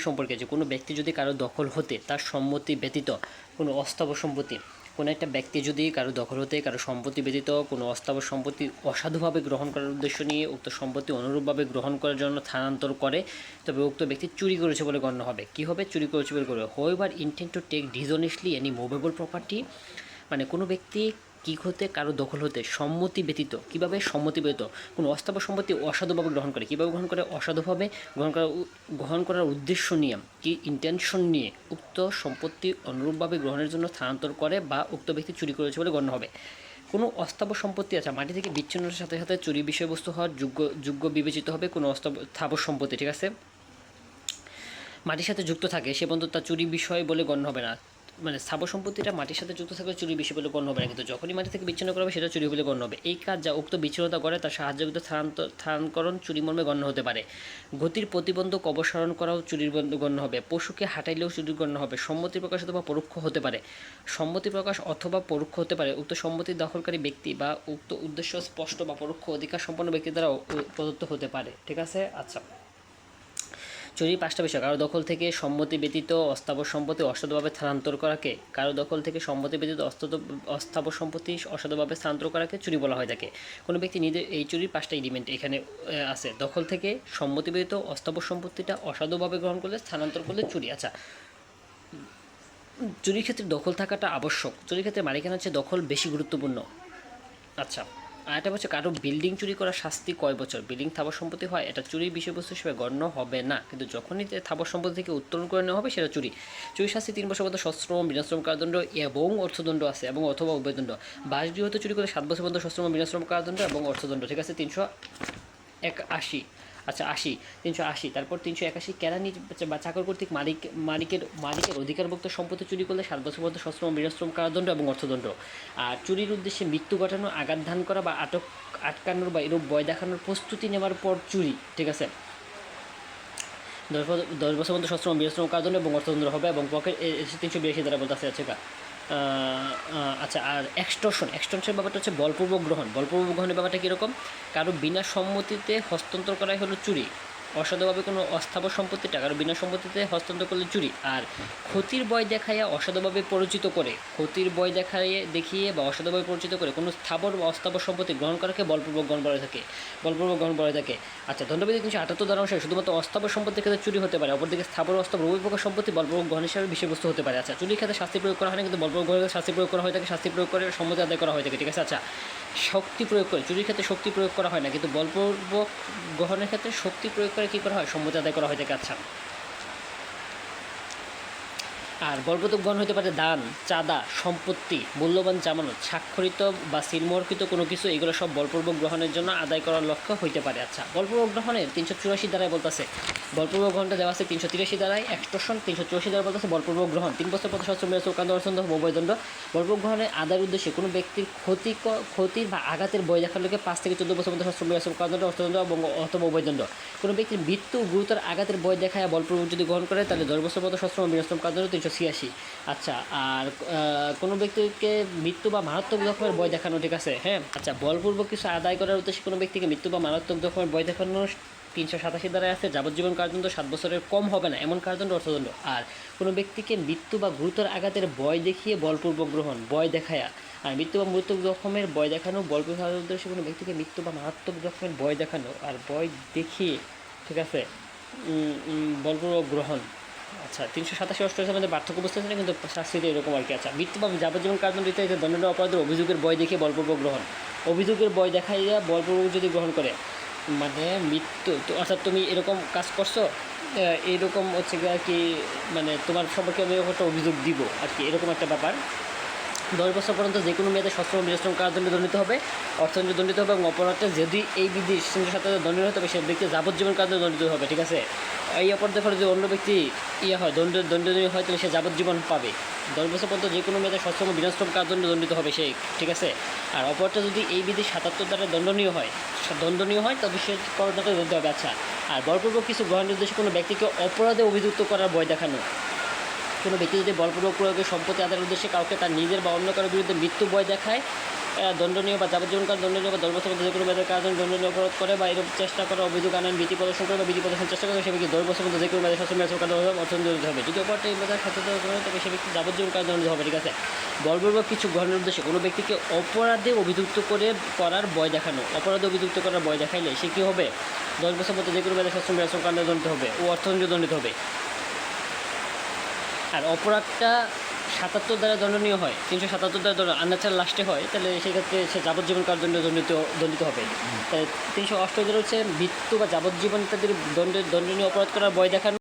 সম্পর্কে যে কোনো ব্যক্তি যদি কারো দখল হতে তার সম্মতি ব্যতীত কোনো অস্থাবর সম্পত্তি, কোনো একটা ব্যক্তি যদি কারো দখল হতে কারো সম্পত্তি ব্যতীত কোনো অস্থাবর সম্পত্তি অসাধুভাবে গ্রহণ করার উদ্দেশ্য নিয়ে উক্ত সম্পত্তি অনুরূপভাবে গ্রহণ করার জন্য স্থানান্তর করে, তবে উক্ত ব্যক্তি চুরি করেছে বলে গণ্য হবে। কী হবে? চুরি করেছে বলে গণ্য হবে। However intent to take dishonestly any movable property, মানে কোনো ব্যক্তি কী হতে কারো দখল হতে সম্মতি ব্যতীত, কীভাবে সম্মতি ব্যতীত কোনো অস্থাবর সম্পত্তি অসাধুভাবে গ্রহণ করে, কীভাবে গ্রহণ করে? অসাধুভাবে গ্রহণ করার উদ্দেশ্য নিয়ে, কি ইন্টেনশন নিয়ে উক্ত সম্পত্তি অনুরূপভাবে গ্রহণের জন্য স্থানান্তর করে বা উক্ত ব্যক্তি চুরি করেছে বলে গণ্য হবে। কোনো অস্থাবর সম্পত্তি আছে মাটি থেকে বিচ্ছিন্নের সাথে সাথে চুরি বিষয়বস্তু হওয়ার যোগ্য বিবেচিত হবে কোনো অস্থাবর সম্পত্তি, ঠিক আছে, মাটির সাথে যুক্ত থাকে সে পর্যন্ত তার চুরি বিষয় বলে গণ্য হবে না। মানে স্থাবর সম্পত্তিটা মাটির সাথে যুক্ত থাকলে চুরি বিষয় বলে গণ্য হবে না, কিন্তু যখনই মাটি থেকে বিচ্ছিন্ন করা হবে সেটা চুরি বলে গণ্য হবে। এই কাজ যা উক্ত বিচ্ছিন্নতা করে তার সাহায্যযুক্ত স্থানান্তরণ চুরি মর্মে গণ্য হতে পারে। গতির প্রতিবন্ধক অপসারণ করাও চুরির গণ্য হবে। পশুকে হাঁটাইলেও চুরির গণ্য হবে। সম্মতি প্রকাশ অথবা পরোক্ষ হতে পারে। সম্মতি প্রকাশ অথবা পরোক্ষ হতে পারে উক্ত সম্মতি দখলকারী ব্যক্তি বা উক্ত উদ্দেশ্য স্পষ্ট বা পরোক্ষ অধিকার সম্পন্ন ব্যক্তি দ্বারা প্রদত্ত হতে পারে, ঠিক আছে। আচ্ছা, চুরির 5টা বিষয়। কারো দখল থেকে সম্মতি ব্যতীত অস্থাবর সম্পত্তি অসাধুভাবে স্থানান্তর করাকে, কারো দখল থেকে সম্মতি ব্যতীত অস্থাবর সম্পত্তি অসাধুভাবে স্থানান্তর করাকে চুরি বলা হয় থাকে। কোনো ব্যক্তি নিজের এই চুরির 5টা এলিমেন্ট এখানে আছে। দখল থেকে সম্মতি ব্যতীত অস্থাবর সম্পত্তিটা অসাধুভাবে গ্রহণ করলে, স্থানান্তর করলে চুরি। আচ্ছা, চুরির ক্ষেত্রে দখল থাকাটা আবশ্যক। চুরির ক্ষেত্রে মালিকানার চেয়ে দখল বেশি গুরুত্বপূর্ণ। আচ্ছা, আর এটা হচ্ছে কারো বিল্ডিং চুরি করার শাস্তি কয় বছর? বিল্ডিং স্থাবর সম্পত্তি হয়, এটা চুরির বিষয়বস্তু হিসেবে গণ্য হবে না, কিন্তু যখনই স্থাবর সম্পত্তি থেকে উত্তোলন করে নেওয়া হবে সেটা চুরি। চুরির শাস্তি 3 বছর পর্যন্ত সশ্রম, বিনাশ্রম কারাদণ্ড এবং অর্থদণ্ড আছে, এবং অথবা উভয়দণ্ড। বাসগৃহতে চুরি করে 7 বছর পর্যন্ত সশ্রম, বিনাশ্রম কারাদণ্ড এবং অর্থদণ্ড, ঠিক আছে। 381। আচ্ছা 80, 380। তারপর 381 কেরানি বা চাকর কর্তৃক মালিকের অধিকারভুক্ত সম্পত্তি চুরি করলে 7 বছর পর্যন্ত সশ্রম, বিনাশ্রম কারাদণ্ড এবং অর্থদণ্ড। আর চুরির উদ্দেশ্যে মৃত্যু ঘটানো, আঘাত ধান করা বা আটকানোর বা এরূপ ভয় দেখানোর প্রস্তুতি নেওয়ার পর চুরি, ঠিক আছে। 10 বছর পর্যন্ত সশ্রম, বিনাশ্রম কারাদণ্ড এবং অর্থদণ্ড হবে। এবং পকেট 382 দ্বারা বলতে আছে। আচ্ছা, আর এক্সটর্শন ব্যাপারটা হচ্ছে বলপূর্বক গ্রহণ। বলপূর্বক গ্রহণের ব্যাপারটা কীরকম? কারো বিনা সম্মতিতে হস্তান্তর করাই হলো চুরি। অসাধুভাবে কোনো অস্থাবর সম্পত্তিটা কারো বিনা সম্মতিতে হস্তান্তর করলে চুরি। আর ক্ষতির ভয় দেখাইয়া অসাধুভাবে পরিচিত করে, দেখিয়ে বা অসাধুভাবে পরিচিত করে কোনো স্থাবর বা অস্থাবর সম্পত্তি গ্রহণ করাকে বলপূর্বক গ্রহণ বলা থাকে। আচ্ছা, দণ্ডবিধি 378 ধারা অনুসারে শুধুমাত্র অস্থাবর সম্পত্তির ক্ষেত্রে চুরি হতে পারে, অপরদিকে স্থাবর অস্থাবর উভয় প্রকার সম্পত্তি বলপূর্বক গ্রহণ হিসাবে বিষয়বস্তু হতে পারে। আচ্ছা, চুরির ক্ষেত্রে শাস্তি প্রয়োগ করা হয় না, কিন্তু বলপূর্বক গ্রহণের শাস্তি প্রয়োগ করা হয়ে থাকে। শাস্তি প্রয়োগ করে সম্মতি আদায় করা হয়ে থাকে, ঠিক আছে। আচ্ছা, শক্তি প্রয়োগ করে, চুরির ক্ষেত্রে শক্তি প্রয়োগ করা হয় না, কিন্তু বলপূর্বক গ্রহণের ক্ষেত্রে শক্তি প্রয়োগ করে কী করা হয়? সম্মতি আদায় করা হয়ে থাকে। আচ্ছা, আর বলপূর্বক গ্রহণ হতে পারে দান, চাঁদা, সম্পত্তি, মূল্যবান জামানত, স্বাক্ষরিত বা সিলমোহরকৃত কোনো কিছু, এগুলো সব বলপূর্বক গ্রহণের জন্য আদায় করার লক্ষ্য হইতে পারে। আচ্ছা, বলপূর্বক গ্রহণের 384 দ্বারায় বলতেছে, বলপূর্বক গ্রহণটা দেওয়া আছে 383 দ্বারায়। এক্সটর্শন 384 দ্বারা বলতেছে বলপূর্বক গ্রহণ 3 বছর পর্যন্ত সশ্রম, বিনাশ্রম কারাদণ্ড, উভয়দণ্ড। বলপূর্বক গ্রহণের আদায়ের উদ্দেশ্যে কোনো ব্যক্তির ক্ষতির বা আঘাতের ভয় দেখার লোকে 5 থেকে 14 বছর পর্যন্ত সশ্রম, বিনাশ্রম কারাদণ্ড, অর্থদণ্ড এবং অথবা উভয়দণ্ড। কোনো ব্যক্তির মৃত্যু গুরুতর আঘাতের ভয় দেখায় বলপূর্বক যদি গ্রহণ করে তাহলে 10 বছর পর্যন্ত সশ্রম, বিনাশ্রম কারাদণ্ড 386। আচ্ছা, আর কোনো ব্যক্তিকে মৃত্যু বা মারাত্মক জখমের ভয় দেখানো, ঠিক আছে। হ্যাঁ, আচ্ছা, বলপূর্বক কিছু আদায় করার উদ্দেশ্যে কোনো ব্যক্তিকে মৃত্যু বা মারাত্মক জখমের ভয় দেখানো 387 দ্বারায় আছে। যাবজ্জীবন কারাদণ্ড, 7 বছরের কম হবে না এমন কারাদণ্ড, অর্থদণ্ড। আর কোনো ব্যক্তিকে মৃত্যু বা গুরুতর আঘাতের ভয় দেখিয়ে বলপূর্বক গ্রহণ, ভয় দেখায়া, আর মৃত্যু বা মারাত্মক জখমের ভয় দেখানো, বলপূর্বক উদ্দেশ্যে কোনো ব্যক্তিকে মৃত্যু বা মারাত্মক জখমের ভয় দেখানো আর ভয় দেখিয়ে, ঠিক আছে, বলপূর্বক গ্রহণ। আচ্ছা, 387 অষ্টআশির মধ্যে পার্থক্য বুঝতেছে না, কিন্তু শাস্তিতে এরকম আর কি। আচ্ছা, মৃত্যু বা যাবজ্জীবন কারাদণ্ড ইত্যাদি দণ্ডনীয় অপরাধের অভিযোগের ভয় দেখিয়ে বলপূর্বক গ্রহণ, অভিযোগের ভয় দেখাইয়া বলপূর্বক যদি গ্রহণ করে, মানে মৃত্যু তো, অর্থাৎ তুমি এরকম কাজ করছো, এইরকম হচ্ছে আর কি, মানে তোমার সম্পর্কে আমি একটা অভিযোগ দিব আর কি, এরকম একটা ব্যাপার। 10 বছর পর্যন্ত যে কোনো মেয়াদে সশ্রম, বিনাশ্রম কারাদণ্ডে দণ্ডিত হবে, অর্থদণ্ডে দণ্ডিত হবে, এবং অপরাধটা যদি এই বিধি 307 দণ্ডনীয় হতে হবে সে ব্যক্তি যাবজ্জীবন কারাদণ্ডে দণ্ডিত হবে, ঠিক আছে। এই অপরাধের ফলে যদি অন্য ব্যক্তি হয় দণ্ডনীয় হয় তাহলে সে যাবজ্জীবন পাবে। 10 বছর পর্যন্ত যে কোনো মেয়াদে সশ্রম, বিনাশ্রম কারাদণ্ডে দণ্ডিত হবে সে, ঠিক আছে। আর অপরাধটা যদি এই বিধি 77 দ্বারা দণ্ডনীয় হয় তবে সে করদাতাকে দণ্ডিত হবে। আচ্ছা, আর বলপূর্বক কিছু গ্রহণের উদ্দেশ্যে কোনো ব্যক্তিকে অপরাধে অভিযুক্ত করার ভয় দেখানো, কোনো ব্যক্তি যদি বলপূর্বক প্রয়োগের সম্পত্তি আদায়ের উদ্দেশ্যে কাউকে তার নিজের বা অন্য কারোর বিরুদ্ধে মৃত্যু ভয় দেখায় দণ্ডনীয় বা যাবজ্জীবন কারাদণ্ড দণ্ডনীয় বা 10 বছর মধ্যে যে কোনো মেয়াদের কারাদণ্ড দণ্ডনীয় অপরাধ করে বা এরূপ চেষ্টা করা অভিযোগ আনান ভীতি প্রদর্শন করে বা ভীতি প্রদর্শন চেষ্টা করে সে ব্যক্তি 10 বছর মধ্যে যে কোনো মেয়াদে সশ্রম মেয়াদ কারাদণ্ড অর্থদণ্ড দিতে হবে। যদি অপরাধটা এই মেয়াদের সাথে তবে সে ব্যক্তি যাবজ্জীবন কারাদণ্ড দিতে হবে। ঠিক আছে, বলপূর্বক কিছু গ্রহণের উদ্দেশ্যে কোনো ব্যক্তিকে অপরাধে অভিযুক্ত করার ভয় দেখানো, অপরাধে অভিযুক্ত করার ভয় দেখাইলে সে কী হবে, 10 বছর মধ্যে যে কোনো মেয়াদে সশ্রম মেয়াদ কারাদণ্ড দিতে হবে ও অর্থদণ্ড দণ্ডিত হবে। আর অপরাধটা 77 দ্বারা দণ্ডনীয় হয়, 377 দ্বারা দণ্ড আন্নাচার লাস্টে হয়, তাহলে সেক্ষেত্রে সে যাবজ্জীবন কারাদণ্ড দণ্ডিত হবে। তাই 308 হচ্ছে মৃত্যু বা যাবজ্জীবন ইত্যাদির দণ্ডনীয় অপরাধ করার ভয় দেখানো।